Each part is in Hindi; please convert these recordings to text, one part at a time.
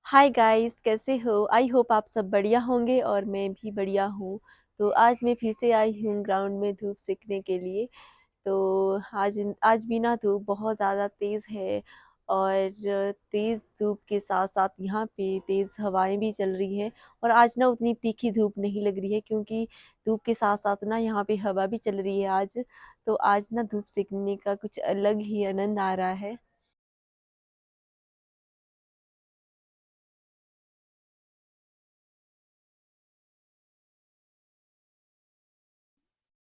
हाय गाइस, कैसे हो? आई होप आप सब बढ़िया होंगे और मैं भी बढ़िया हूँ। तो आज मैं फिर से आई हूँ ग्राउंड में धूप सेकने के लिए। तो आज भी ना धूप बहुत ज़्यादा तेज़ है और तेज़ धूप के साथ साथ यहाँ पे तेज़ हवाएं भी चल रही हैं। और आज ना उतनी तीखी धूप नहीं लग रही है क्योंकि धूप के साथ साथ ना यहाँ पे हवा भी चल रही है आज। तो आज ना धूप सेकने का कुछ अलग ही आनंद आ रहा है।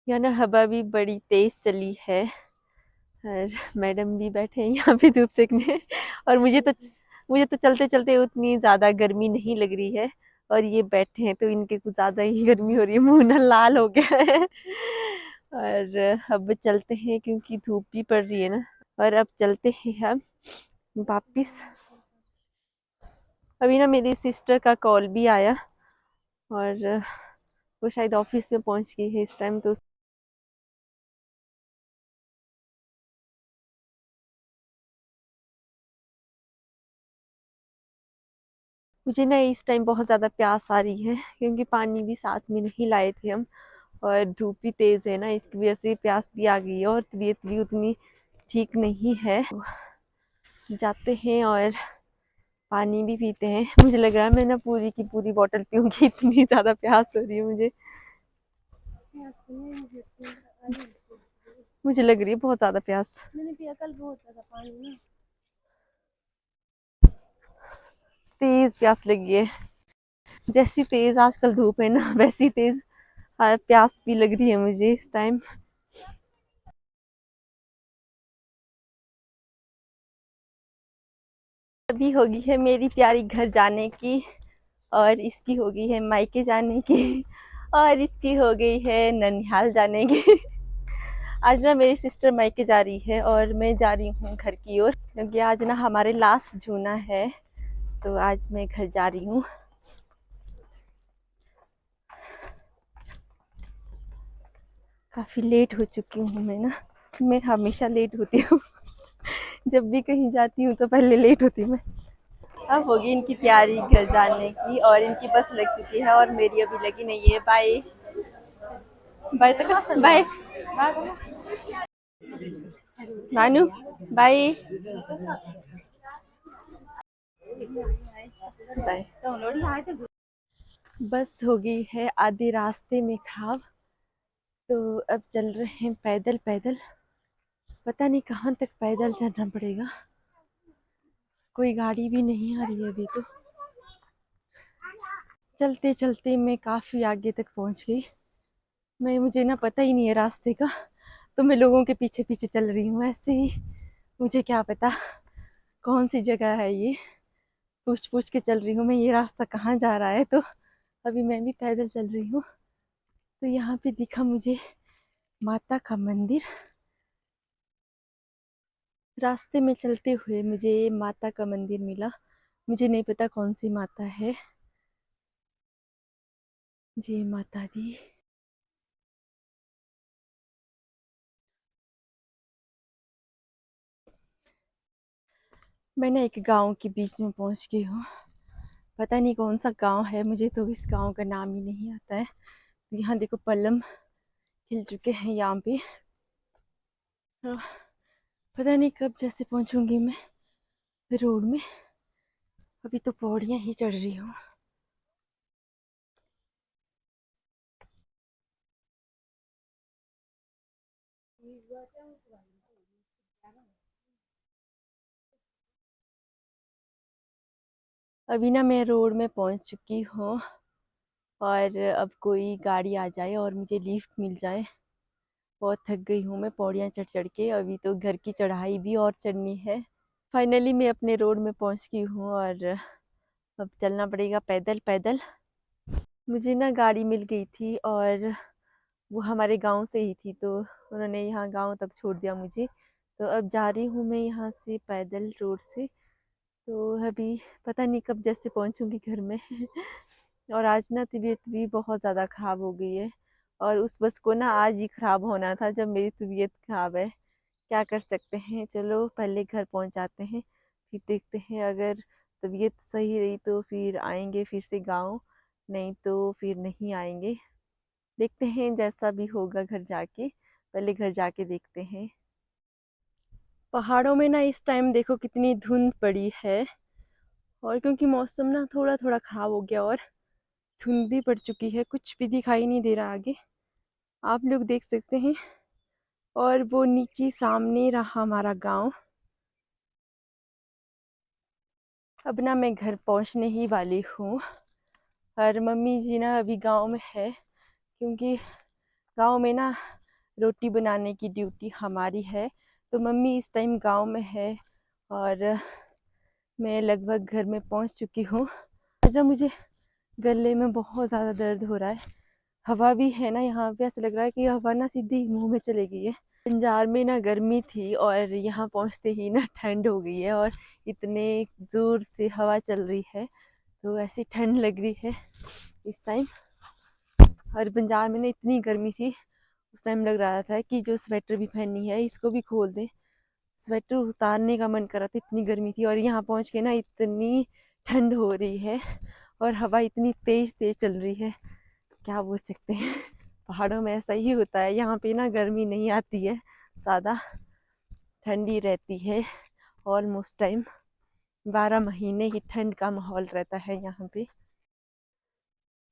यहाँ ना हवा भी बड़ी तेज़ चली है और मैडम भी बैठे हैं यहाँ पे धूप सेकने। और मुझे तो चलते चलते उतनी ज़्यादा गर्मी नहीं लग रही है। और ये बैठे हैं तो इनके कुछ ज़्यादा ही गर्मी हो रही है, मुंह ना लाल हो गया है। और अब चलते हैं क्योंकि धूप भी पड़ रही है ना। और अब चलते हैं हम वापिस। अभी ना मेरी सिस्टर का कॉल भी आया और वो शायद ऑफिस में पहुंच गई है इस टाइम। तो मुझे ना इस टाइम बहुत ज़्यादा प्यास आ रही है क्योंकि पानी भी साथ में नहीं लाए थे हम। और धूप भी तेज़ है ना, इसकी वजह से प्यास भी आ गई है और तबीयत भी उतनी ठीक नहीं है। जाते हैं और पानी भी पीते हैं। मुझे लग रहा है मैं ना पूरी की पूरी बोतल पीऊंगी, इतनी ज़्यादा प्यास हो रही है मुझे। मुझे लग रही है बहुत ज़्यादा प्यास। मैंने पिया कल बहुत ज़्यादा पानी ना। तेज़ प्यास लगी है। जैसी तेज़ आजकल धूप है ना वैसी तेज़ प्यास भी लग रही है मुझे इस टाइम। अभी होगी है मेरी तैयारी घर जाने की और इसकी हो गई है मायके जाने की और इसकी हो गई है ननिहाल जाने की। आज ना मेरी सिस्टर मायके जा रही है और मैं जा रही हूँ घर की ओर क्योंकि आज ना हमारे लास्ट जूना है। तो आज मैं घर जा रही हूँ। काफ़ी लेट हो चुकी हूँ मैं ना। मैं हमेशा लेट होती हूँ। जब भी कहीं जाती हूँ तो पहले लेट होती हूँ मैं। अब होगी इनकी तैयारी घर जाने की और इनकी बस लग चुकी है और मेरी अभी लगी नहीं है। बाय बाय तक बाय नानू बाय बाय। बस हो गई है आधे रास्ते में खाब। तो अब चल रहे हैं पैदल पैदल। पता नहीं कहाँ तक पैदल चलना पड़ेगा, कोई गाड़ी भी नहीं आ रही है अभी तो। चलते चलते मैं काफ़ी आगे तक पहुँच गई। मुझे ना पता ही नहीं है रास्ते का, तो मैं लोगों के पीछे पीछे चल रही हूँ ऐसे ही। मुझे क्या पता कौन सी जगह है ये, पूछ पूछ के चल रही हूँ मैं ये रास्ता कहाँ जा रहा है। तो अभी मैं भी पैदल चल रही हूँ। तो यहाँ पे दिखा मुझे माता का मंदिर। रास्ते में चलते हुए मुझे माता का मंदिर मिला। मुझे नहीं पता कौन सी माता है। जय माता दी। मैं ना एक गांव के बीच में पहुंच गई हूँ। पता नहीं कौन सा गांव है, मुझे तो इस गांव का नाम ही नहीं आता है। तो यहाँ देखो पल्लम खिल चुके हैं यहाँ पे। तो पता नहीं कब जैसे पहुंचूंगी मैं रोड में। अभी तो पौड़ियाँ ही चढ़ रही हूँ। अभी ना मैं रोड में पहुंच चुकी हूँ और अब कोई गाड़ी आ जाए और मुझे लिफ्ट मिल जाए। बहुत थक गई हूँ मैं पौड़ियाँ चढ़ चढ़ के। अभी तो घर की चढ़ाई भी और चढ़नी है। फाइनली मैं अपने रोड में पहुंच गई हूँ और अब चलना पड़ेगा पैदल पैदल। मुझे ना गाड़ी मिल गई थी और वो हमारे गांव से ही थी, तो उन्होंने यहाँ गांव तक छोड़ दिया मुझे। तो अब जा रही हूँ मैं यहाँ से पैदल रोड से। तो अभी पता नहीं कब जैसे पहुँचूँगी घर में। और आज ना तबीयत भी बहुत ज़्यादा ख़राब हो गई है और उस बस को ना आज ही ख़राब होना था जब मेरी तबीयत ख़राब है। क्या कर सकते हैं, चलो पहले घर पहुँच जाते हैं फिर देखते हैं। अगर तबीयत सही रही तो फिर आएंगे फिर से गाँव, नहीं तो फिर नहीं आएंगे। देखते हैं जैसा भी होगा घर जाके, पहले घर जाके देखते हैं। पहाड़ों में ना इस टाइम देखो कितनी धुंध पड़ी है, और क्योंकि मौसम ना थोड़ा थोड़ा खराब हो गया और धुंध भी पड़ चुकी है, कुछ भी दिखाई नहीं दे रहा आगे, आप लोग देख सकते हैं। और वो नीचे सामने रहा हमारा गांव। अब ना मैं घर पहुंचने ही वाली हूँ, और मम्मी जी ना अभी गांव में है, क्योंकि गांव में ना रोटी बनाने की ड्यूटी हमारी है, तो मम्मी इस टाइम गांव में है। और मैं लगभग घर में पहुंच चुकी हूँ। आज ना मुझे गले में बहुत ज़्यादा दर्द हो रहा है, हवा भी है ना यहाँ पे, ऐसा लग रहा है कि हवा ना सीधी मुंह में चली गई है। पंजाब में ना गर्मी थी और यहाँ पहुँचते ही ना ठंड हो गई है, और इतने जोर से हवा चल रही है तो ऐसी ठंड लग रही है इस टाइम। और पंजाब में ना इतनी गर्मी थी, उस टाइम लग रहा था कि जो स्वेटर भी पहनी है इसको भी खोल दें, स्वेटर उतारने का मन कर रहा था, इतनी गर्मी थी। और यहाँ पहुँच के ना इतनी ठंड हो रही है और हवा इतनी तेज तेज चल रही है, क्या बोल सकते हैं। पहाड़ों में ऐसा ही होता है, यहाँ पे ना गर्मी नहीं आती है ज़्यादा, ठंडी रहती है ऑलमोस्ट टाइम, 12 महीने ही ठंड का माहौल रहता है यहाँ पे।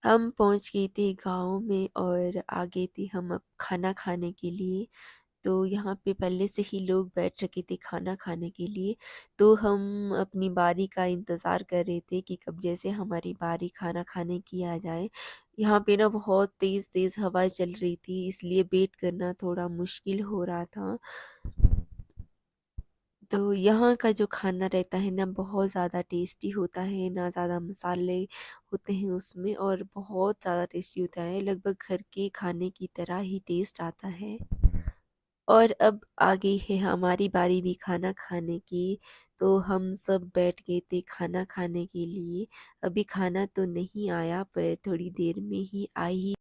हम पहुंच गए थे गाँव में और आ गए थे हम अब खाना खाने के लिए। तो यहाँ पे पहले से ही लोग बैठ रखे थे खाना खाने के लिए। तो हम अपनी बारी का इंतज़ार कर रहे थे कि कब जैसे हमारी बारी खाना खाने की आ जाए। यहाँ पे ना बहुत तेज़-तेज़ हवाएँ चल रही थी, इसलिए वेट करना थोड़ा मुश्किल हो रहा था। तो यहाँ का जो खाना रहता है ना बहुत ज़्यादा टेस्टी होता है, ना ज़्यादा मसाले होते हैं उसमें और बहुत ज़्यादा टेस्टी होता है, लगभग घर के खाने की तरह ही टेस्ट आता है। और अब आ गई है हमारी बारी भी खाना खाने की, तो हम सब बैठ गए थे खाना खाने के लिए। अभी खाना तो नहीं आया पर थोड़ी देर में ही आ ही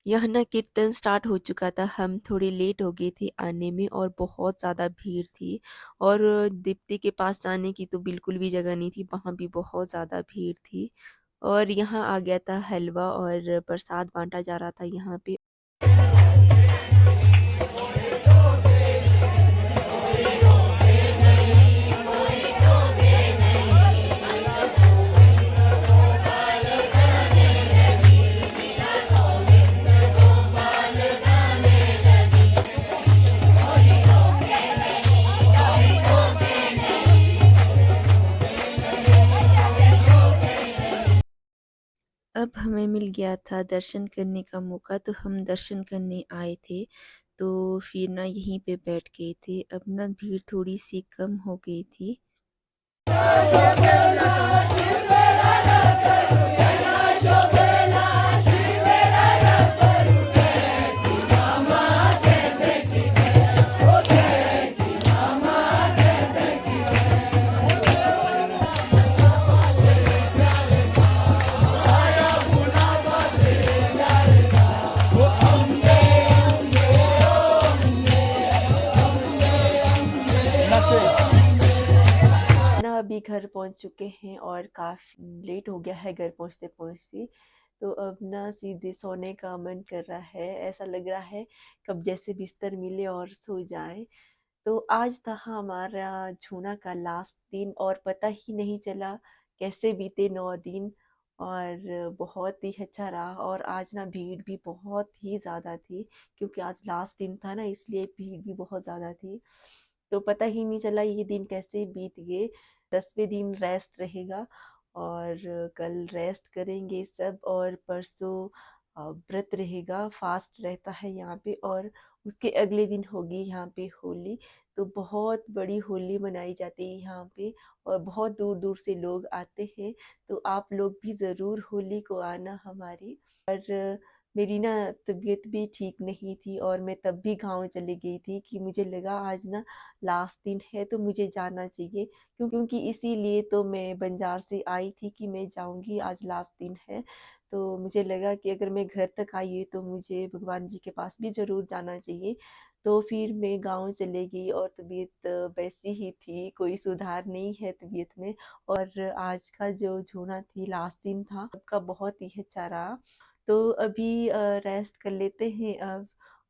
यहाँ ना कीर्तन स्टार्ट हो चुका था, हम थोड़े लेट हो गए थे आने में और बहुत ज़्यादा भीड़ थी। और दीप्ति के पास जाने की तो बिल्कुल भी जगह नहीं थी, वहाँ भी बहुत ज़्यादा भीड़ थी। और यहाँ आ गया था हलवा और प्रसाद बाँटा जा रहा था यहाँ पे। अब हमें मिल गया था दर्शन करने का मौका, तो हम दर्शन करने आए थे। तो फिर ना यहीं पे बैठ गए थे, अब ना भीड़ थोड़ी-सी कम हो गई थी। ना अभी घर पहुंच चुके हैं और काफ़ी लेट हो गया है घर पहुंचते पहुंचते, तो अब ना सीधे सोने का मन कर रहा है, ऐसा लग रहा है कब जैसे बिस्तर मिले और सो जाए। तो आज था हमारा जूना का लास्ट दिन और पता ही नहीं चला कैसे बीते 9 दिन, और बहुत ही अच्छा रहा। और आज ना भीड़ भी बहुत ही ज़्यादा थी, क्योंकि आज लास्ट दिन था ना, इसलिए भीड़ भी बहुत ज़्यादा थी। तो पता ही नहीं चला ये दिन कैसे बीत गए। 10वें दिन रेस्ट रहेगा, और कल रेस्ट करेंगे सब, और परसों व्रत रहेगा, फास्ट रहता है यहाँ पे। और उसके अगले दिन होगी यहाँ पे होली, तो बहुत बड़ी होली मनाई जाती है यहाँ पे, और बहुत दूर दूर से लोग आते हैं। तो आप लोग भी ज़रूर होली को आना हमारी। और मेरी ना तबीयत भी ठीक नहीं थी और मैं तब भी गाँव चली गई थी कि मुझे लगा आज ना लास्ट दिन है तो मुझे जाना चाहिए। क्योंकि इसीलिए तो मैं बंजार से आई थी कि मैं जाऊँगी, आज लास्ट दिन है। तो मुझे लगा कि अगर मैं घर तक आई हूँ तो मुझे भगवान जी के पास भी ज़रूर जाना चाहिए। तो फिर मैं गाँव चली गई और तबीयत वैसी ही थी, कोई सुधार नहीं है तबीयत में। और आज का जो छोड़ा थी लास्ट दिन था, सबका बहुत ही अच्छा रहा। तो अभी रेस्ट कर लेते हैं अब,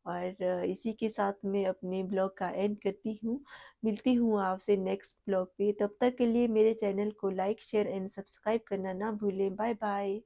और इसी के साथ मैं अपने ब्लॉग का एंड करती हूँ। मिलती हूँ आपसे नेक्स्ट ब्लॉग पे, तब तक के लिए मेरे चैनल को लाइक शेयर एंड सब्सक्राइब करना ना भूलें। Bye bye.